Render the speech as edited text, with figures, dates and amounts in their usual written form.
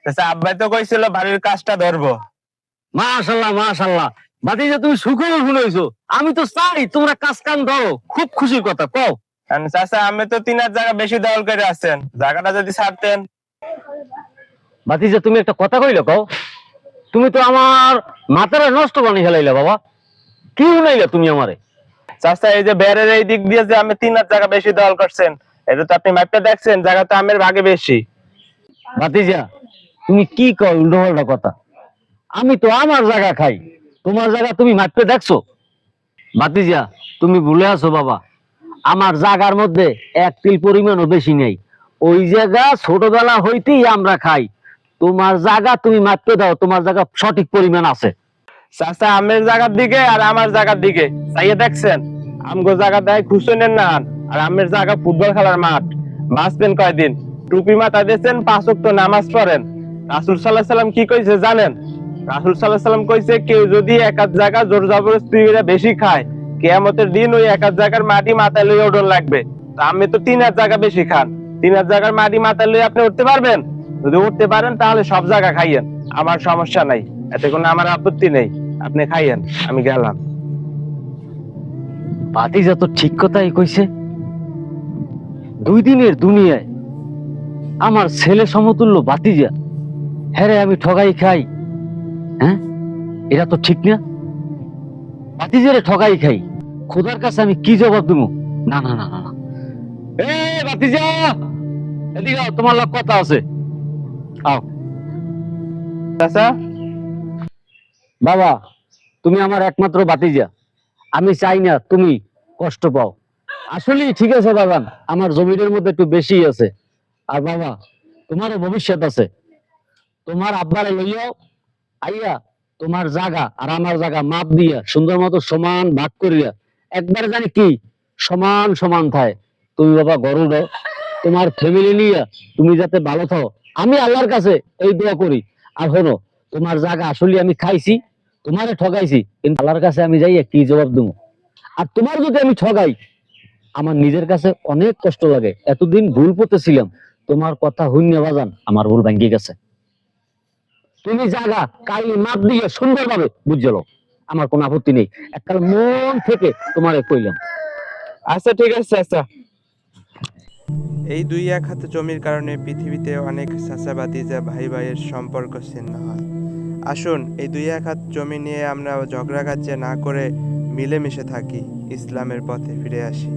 আচ্ছা, আব্বাই তো কইছিল বাড়ির কাজটা ধরবো। মাশাল্লাহ মাশাল্লাহ, ভাতিজা তুমি সুখবর শুনাইছো। আমি তো চাই তোমরা কাজ কাম ধরো, খুব খুশির কথা কও। কারণ চাচা আমি তো 3 জায়গা বেশি দখল করে আছেন, জায়গাটা যদি ছাড়তেন। ভাতিজা তুমি একটা কথা কইলে কও, তুমি তো আমার মাথাটা নষ্ট বানিয়ে ফেলাইলে বাবা। কি শুনাইলে তুমি আমারে? চাচা এই যে বেড়ের এই দিক দিয়ে যে আমি 3 জায়গা বেশি দখল করছেন, এটা তো আপনি মাপটা দেখছেন, জায়গা তো আমের ভাগে বেশি। ভাতিজা তুমি কি কও উল্টো পাল্টা কথা? আমি তো আমার জায়গা খাই, তোমার জায়গা তুমি মাপতে দেখছো? ভাতিজা তুমি ভুলে আছো বাবা, আমার জায়গার মধ্যে এক তিল পরিমাণও বেশি নেই। ওই জায়গা ছোটবেলা হইতেই আমরা খাই। তোমার জায়গা তুমি মাপতে দাও, তোমার জায়গা সঠিক পরিমাণ আছে। চাচা আমের জায়গার দিকে আর আমার জায়গার দিকে চাইয়ে দেখছেন, আমগো জায়গা দেয় খুশনের না, আর আমের জায়গা ফুটবল খেলার মাঠ। বাঁচবেন কয়দিন? টুপি মাথায় দিয়েছেন, 5 ওয়াক্ত নামাজ পড়েন। রাসূল সাল্লাল্লাহু আলাইহি সাল্লাম কি কইছে জানেন? রাসূল সাল্লাল্লাহু আলাইহি সাল্লাম কইছে কেউ যদি এক আধ জায়গা জোর জবরদস্তি করে বেশি খায়, কিয়ামতের দিন ওই এক আধ জায়গার মাটি মাথায় লইয়া ওঠন লাগবে। তো আমি তো 3 জায়গা বেশি খান, 3 জায়গার মাটি মাথায় লইয়া আপনি উঠতে পারবেন? যদি উঠতে পারেন তাহলে সব জায়গা খাইয়েন, আমার সমস্যা নাই, এতে কোনো আমার আপত্তি নেই। আপনি খাইয়েন, আমি গেলাম। ভাতিজা তো ঠিক কথাই কইছে। 2 দিনের দুনিয়ায় আমার ছেলে সমতুল্য ভাতিজা, হ্যাঁ রে আমি ঠগাই খাই? হ্যাঁ, এটা তো ঠিক না। ভাতিজারে ঠগাই খাই, খোদার কাছে আমি কি জবাব দেবো? না না না না না। এ ভাতিজা, এদিকে আও, তোমার লগ কথা আছে। আও। চাচা, বাবা, তুমি আমার একমাত্র ভাতিজা, আমি চাই না তুমি কষ্ট পাও। আসলে ঠিক আছে বাবা, আমার জমির মধ্যে একটু বেশি আছে। আর বাবা, তোমারও ভবিষ্যৎ আছে। তোমার আব্বারে লইয়াও আইয়া তোমার জায়গা আর আমার জায়গা মাপ দিয়া সুন্দর মতো সমান ভাগ করিয়া একবার জানি কি সমান সমান থায়। তুমি বাবা গরু দাও, তোমার ফ্যামিলি নিয়ে তুমি যাতে ভালো থাও, আমি আল্লাহর কাছে এই দোয়া করি। আর হলো, তোমার জায়গা আসলে আমি খাইছি, তোমারে ঠগাইছি, কিন্তু আল্লাহর কাছে আমি যাই কি জবাব দেবো? আর তোমার যদি আমি ঠগাই, আমার নিজের কাছে অনেক কষ্ট লাগে। এতদিন ভুল করতেছিলাম, তোমার কথা হইন্য বাজান আমার ভুল ভাঙ্গি গেছে। তুমি জায়গা কাইলি মাপ দিয়ে সুন্দরভাবে বুঝলো, আমার কোনো আপত্তি নেই। এককাল মন থেকে তোমারে কইলাম। আচ্ছা ঠিক আছে চাচা। এই 2-1 হাতে জমির কারণে পৃথিবীতে অনেক চাচা ভাতিজা ভাই ভাইয়ের সম্পর্ক ছিন্ন হয়। আসুন এই 2-1 হাত জমি নিয়ে আমরা ঝগড়াঝাটি না করে মিলেমিশে থাকি, ইসলামের পথে ফিরে আসি।